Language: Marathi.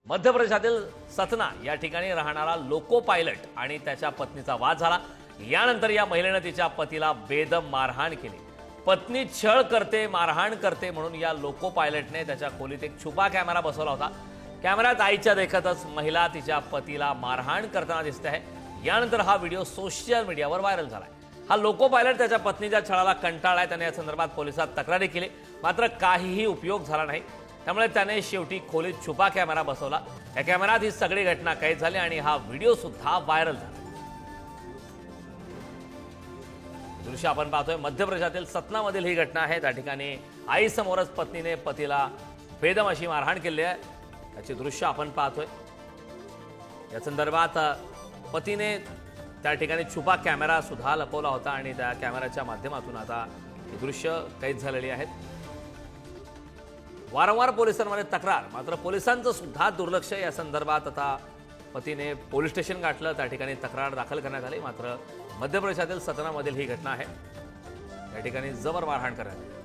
मध्य प्रदेशातील सतना या ठिकाणी राहणारा लोको पायलट आणि त्याच्या पत्नीचा वाद झाला। यानंतर या महिलेने तिच्या पतीला बेदम मारहाण केली। पत्नी छळ करते, मारहाण करते म्हणून या लोको पायलटने त्याच्या खोलीत एक छुपा कॅमेरा बसवला होता। कॅमेऱ्यात आईच्या देखतच महिला तिच्या पतीला मारहाण करताना दिसते आहे। यानंतर हा व्हिडिओ सोशल मीडियावर व्हायरल झालाय। हा लोको पायलट त्याच्या पत्नीच्या छळाला कंटाळलाय। त्याने या संदर्भात पोलिसात तक्रारी केली, मात्र काहीही उपयोग झाला नाही। त्यामुळे त्याने शेवटी खोलीत छुपा कॅमेरा बसवला। या कॅमेऱ्यात ही सगळी घटना कैद झाली आणि हा व्हिडिओ सुद्धा व्हायरल झाला। दृश्य आपण पाहतोय मध्य प्रदेशातील सतनामधील ही घटना आहे। त्या ठिकाणी आईसमोरच पत्नीने पतीला बेदम अशी मारहाण केली आहे। त्याची दृश्य आपण पाहतोय। या संदर्भात पतीने त्या ठिकाणी छुपा कॅमेरा सुद्धा लपवला होता आणि त्या कॅमेऱ्याच्या माध्यमातून आता ही दृश्य कैद झालेली आहेत। वारंवार पोलिसांमध्ये तक्रार, मात्र पोलिसांचं सुद्धा दुर्लक्ष। या संदर्भात आता पतीने पोलीस स्टेशन गाठलं, त्या ठिकाणी तक्रार दाखल करण्यात आली। मात्र मध्य प्रदेशातील सतनामधील ही घटना आहे। या ठिकाणी जबर मारहाण करण्यात आली।